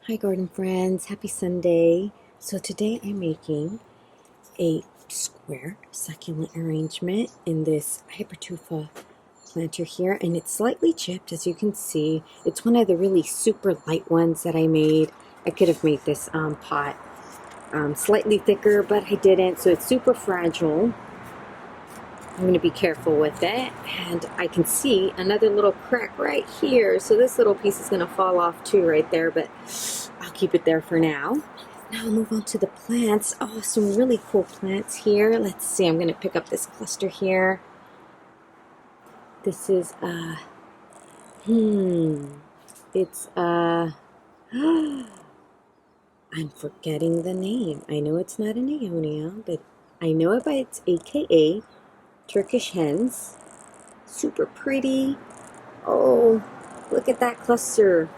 Hi garden friends, happy Sunday. So today I'm making a square succulent arrangement in this hypertufa planter here, and it's slightly chipped as you can see. It's one of the really super light ones that I made. I could have made this pot slightly thicker, but I didn't, so it's super fragile. I'm going to be careful with it, and I can see another little crack right here, so this little piece is going to fall off too right there, but I'll keep it there for now. Now I'll move on to the plants. Oh, some really cool plants here. Let's see, I'm going to pick up this cluster here. This is it's I'm forgetting the name. I know it's not an Aeonia, but I know it by its AKA Turkish hens. Super pretty. Oh, look at that cluster.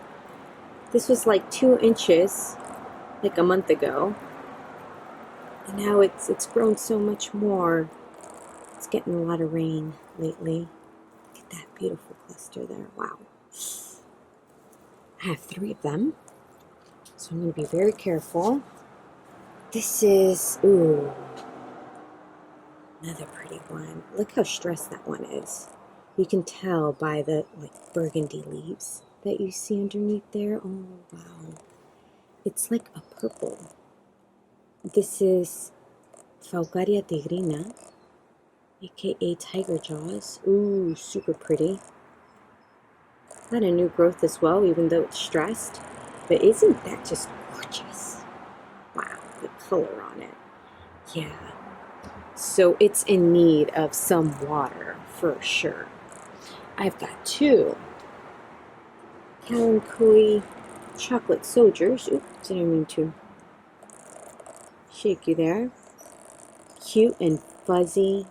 This was like 2 inches like a month ago. And now it's grown so much more. It's getting a lot of rain lately. Look at that beautiful cluster there. Wow. I have 3 of them. So I'm going to be very careful. This is, ooh, another pretty one. Look how stressed that one is. You can tell by the burgundy leaves that you see underneath there. Oh, wow. It's like a purple. This is Faucaria Tigrina, aka tiger jaws. Ooh, super pretty. Got a new growth as well, even though it's stressed. But isn't that just gorgeous? Wow, the color on it. Yeah. So it's in need of some water for sure. I've got 2 Kalanchoe chocolate soldiers. Oops, didn't mean to shake you there. Cute and fuzzy.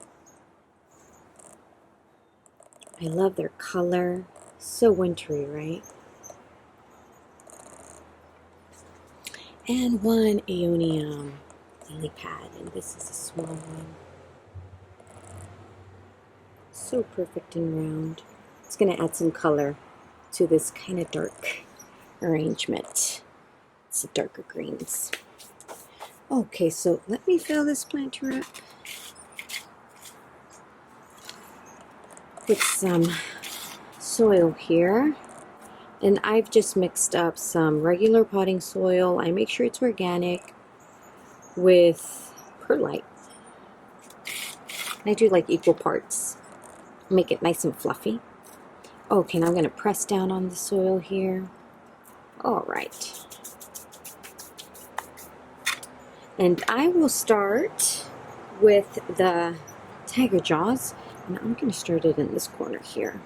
I love their color. So wintry, right? And 1 Aeonium lily pad, and this is a small one. So perfect and round. It's going to add some color to this kind of dark arrangement. It's the darker greens. Okay, so let me fill this planter up with some soil here. And I've just mixed up some regular potting soil. I make sure it's organic with perlite. And I do like equal parts. Make it nice and fluffy. Okay, now I'm going to press down on the soil here. All right. And I will start with the tiger jaws. And I'm going to start it in this corner here.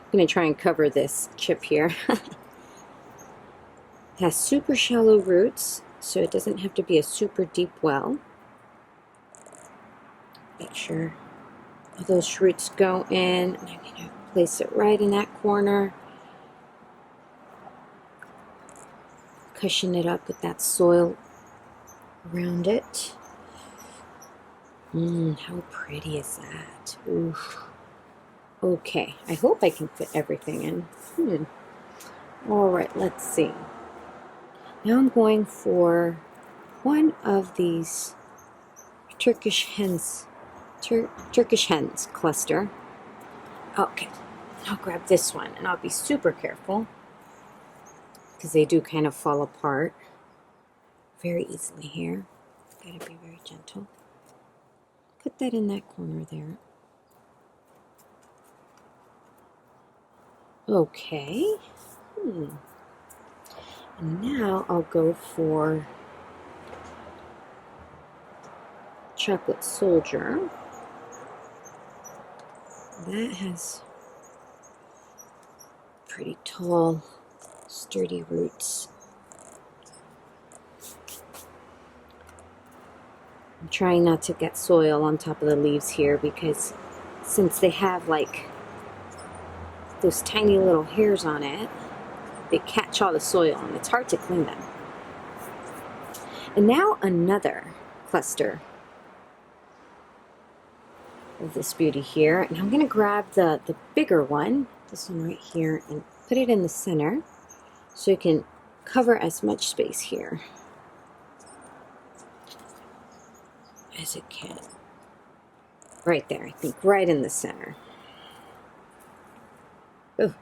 I'm going to try and cover this chip here. It has super shallow roots, so it doesn't have to be a super deep well. Make sure all those roots go in. And I'm going to place it right in that corner. Cushion it up with that soil around it. How pretty is that? Oof. Okay, I hope I can fit everything in. All right, let's see. Now I'm going for one of these Turkish hens cluster. Okay, I'll grab this one, and I'll be super careful because they do kind of fall apart very easily here. Gotta be very gentle. Put that in that corner there. Okay. And now I'll go for chocolate soldier. That has pretty tall, sturdy roots. I'm trying not to get soil on top of the leaves here because since they have like those tiny little hairs on it, they catch all the soil and it's hard to clean them. And now another cluster of this beauty here, and I'm going to grab the bigger one, this one right here, and put it in the center so you can cover as much space here as it can. Right there, I think, right in the center. Oh,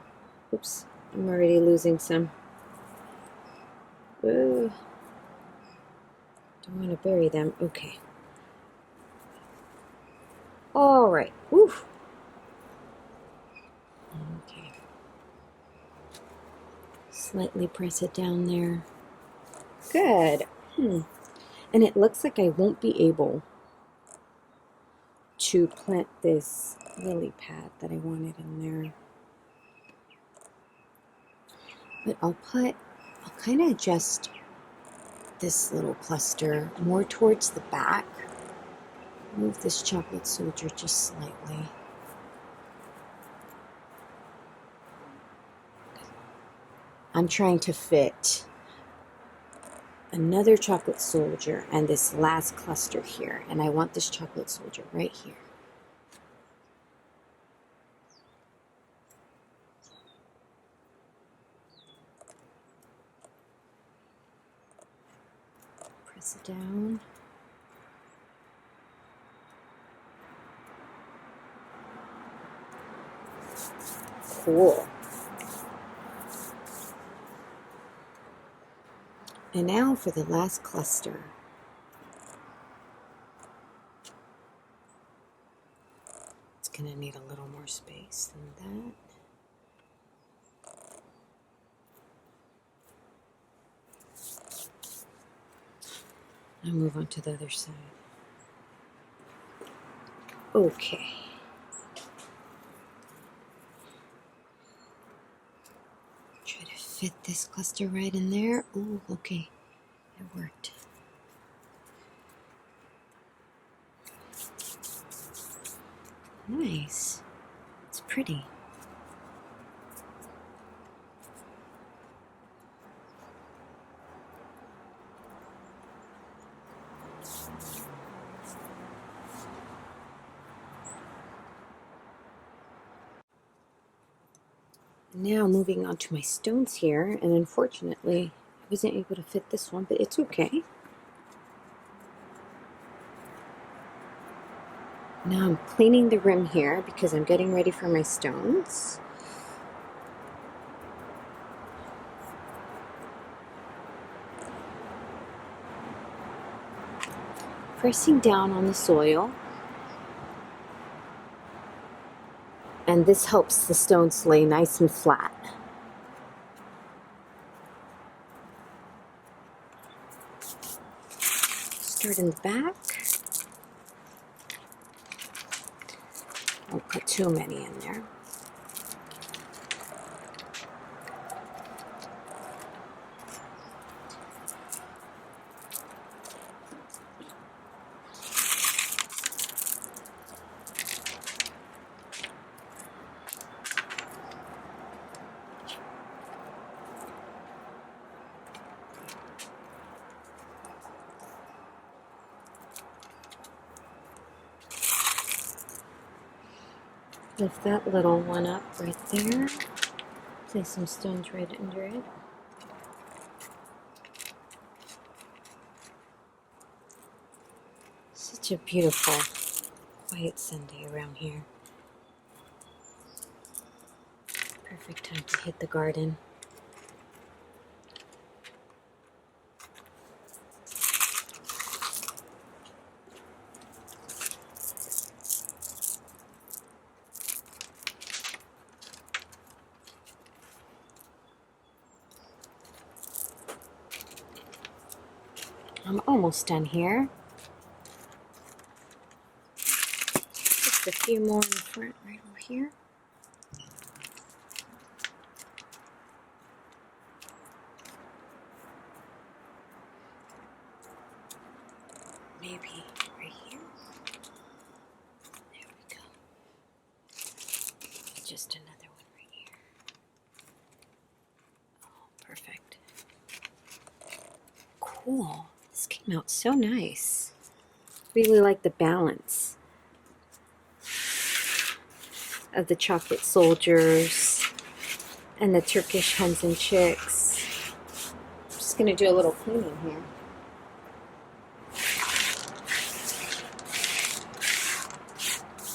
oops, I'm already losing some. Oh, don't want to bury them. Okay. All right. Woo. Okay. Slightly press it down there. Good. And it looks like I won't be able to plant this lily pad that I wanted in there. But I'll kind of adjust this little cluster more towards the back. Move this chocolate soldier just slightly. I'm trying to fit another chocolate soldier and this last cluster here, and I want this chocolate soldier right here. Press it down. Cool. And now for the last cluster. It's going to need a little more space than that. I'll move on to the other side. Okay. Try to fit this cluster right in there. Oh, okay. It worked. Nice. It's pretty. Now moving on to my stones here, and unfortunately I wasn't able to fit this one, but it's okay. Now I'm cleaning the rim here because I'm getting ready for my stones. Pressing down on the soil, and this helps the stones lay nice and flat. Start in the back. Don't put too many in there. Lift that little one up right there. Place some stones right under it. Such a beautiful, quiet Sunday around here. Perfect time to hit the garden. I'm almost done here. Just a few more in the front right over here. Maybe right here. There we go. Just another one right here. Oh, perfect. Cool. This came out so nice. Really like the balance of the chocolate soldiers and the Turkish hens and chicks. just going to do a little cleaning here.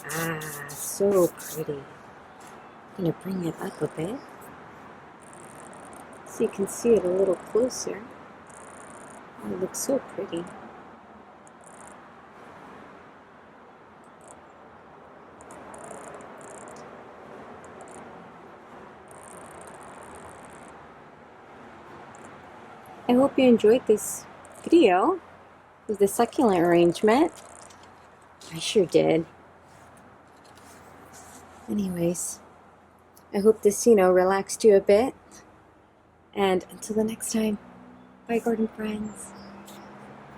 Ah, so pretty. I'm going to bring it up a bit so you can see it a little closer. Oh, it looks so pretty. I hope you enjoyed this video of the succulent arrangement. I sure did. Anyways, I hope this, relaxed you a bit. And until the next time, bye, garden friends.